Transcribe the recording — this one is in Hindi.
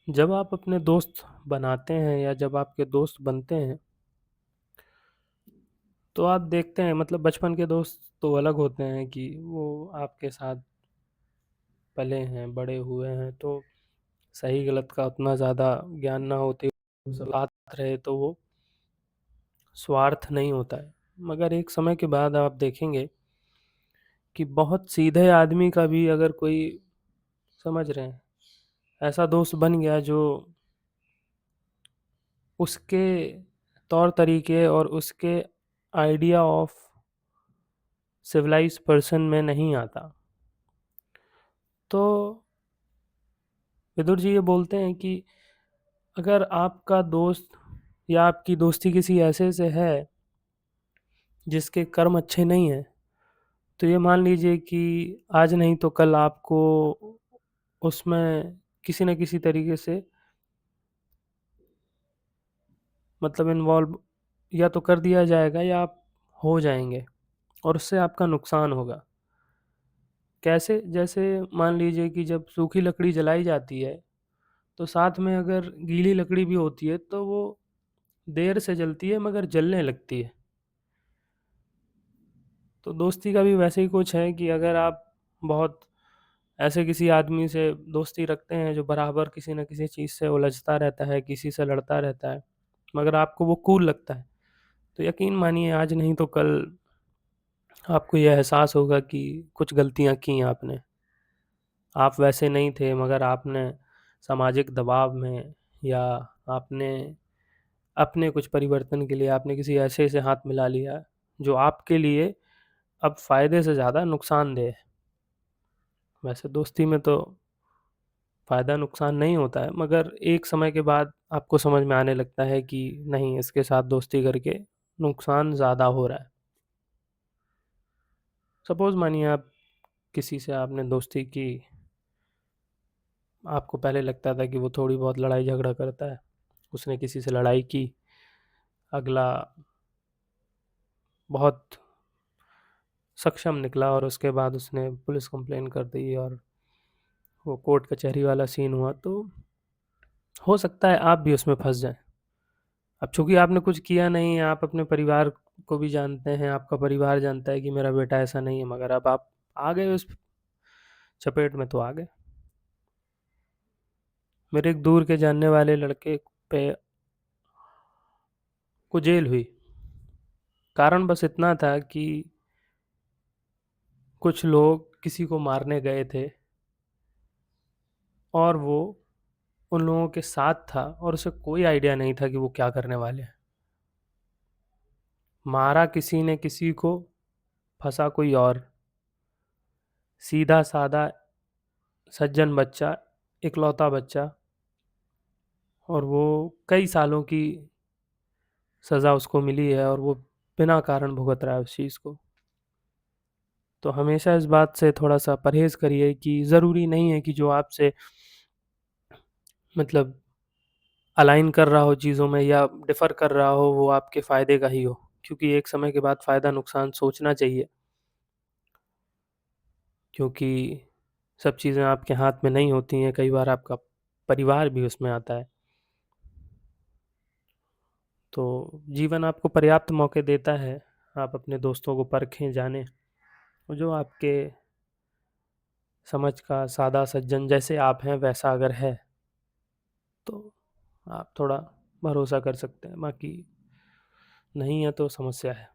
जब आप अपने दोस्त बनाते हैं या जब आपके दोस्त बनते हैं, तो आप देखते हैं मतलब बचपन के दोस्त तो अलग होते हैं कि वो आपके साथ पले हैं, बड़े हुए हैं, तो सही गलत का उतना ज़्यादा ज्ञान ना होते हुए साथ रहे तो वो स्वार्थ नहीं होता है। मगर एक समय के बाद आप देखेंगे कि बहुत सीधे आदमी का भी अगर कोई समझ रहे हैं, ऐसा दोस्त बन गया जो उसके तौर तरीके और उसके आइडिया ऑफ सिविलाइज्ड पर्सन में नहीं आता। तो विदुर जी ये बोलते हैं कि अगर आपका दोस्त या आपकी दोस्ती किसी ऐसे से है जिसके कर्म अच्छे नहीं हैं, तो ये मान लीजिए कि आज नहीं तो कल आपको उसमें किसी न किसी तरीके से मतलब इन्वॉल्व या तो कर दिया जाएगा या आप हो जाएंगे और उससे आपका नुकसान होगा। कैसे? जैसे मान लीजिए कि जब सूखी लकड़ी जलाई जाती है, तो साथ में अगर गीली लकड़ी भी होती है तो वो देर से जलती है मगर जलने लगती है। तो दोस्ती का भी वैसे ही कुछ है कि अगर आप बहुत ऐसे किसी आदमी से दोस्ती रखते हैं जो बराबर किसी न किसी चीज़ से उलझता रहता है, किसी से लड़ता रहता है, मगर आपको वो कूल लगता है, तो यकीन मानिए आज नहीं तो कल आपको ये एहसास होगा कि कुछ गलतियाँ की आपने। आप वैसे नहीं थे मगर आपने सामाजिक दबाव में या आपने अपने कुछ परिवर्तन के लिए आपने किसी ऐसे से हाथ मिला लिया जो आपके लिए अब फ़ायदे से ज़्यादा नुकसानदेह है। वैसे दोस्ती में तो फ़ायदा नुकसान नहीं होता है, मगर एक समय के बाद आपको समझ में आने लगता है कि नहीं, इसके साथ दोस्ती करके नुकसान ज़्यादा हो रहा है। सपोज़ मानिए आप किसी से आपने दोस्ती की, आपको पहले लगता था कि वो थोड़ी बहुत लड़ाई झगड़ा करता है, उसने किसी से लड़ाई की, अगला बहुत सक्षम निकला और उसके बाद उसने पुलिस कंप्लेन कर दी और वो कोर्ट कचहरी वाला सीन हुआ, तो हो सकता है आप भी उसमें फंस जाएं। अब चूंकि आपने कुछ किया नहीं है, आप अपने परिवार को भी जानते हैं, आपका परिवार जानता है कि मेरा बेटा ऐसा नहीं है, मगर अब आप आ गए उस चपेट में तो आ गए। मेरे एक दूर के जानने वाले लड़के पे को जेल हुई। कारण बस इतना था कि कुछ लोग किसी को मारने गए थे और वो उन लोगों के साथ था और उसे कोई आइडिया नहीं था कि वो क्या करने वाले हैं। मारा किसी ने किसी को, फंसा कोई और। सीधा साधा सज्जन बच्चा, इकलौता बच्चा, और वो कई सालों की सज़ा उसको मिली है और वो बिना कारण भुगत रहा है उस चीज़ को। तो हमेशा इस बात से थोड़ा सा परहेज़ करिए कि ज़रूरी नहीं है कि जो आपसे मतलब अलाइन कर रहा हो चीज़ों में या डिफ़र कर रहा हो वो आपके फ़ायदे का ही हो, क्योंकि एक समय के बाद फ़ायदा नुकसान सोचना चाहिए, क्योंकि सब चीज़ें आपके हाथ में नहीं होती हैं, कई बार आपका परिवार भी उसमें आता है। तो जीवन आपको पर्याप्त मौके देता है, आप अपने दोस्तों को परखें, जानें, और जो आपके समझ का सादा सज्जन जैसे आप हैं वैसा अगर है, तो आप थोड़ा भरोसा कर सकते हैं, बाकी नहीं है तो समस्या है।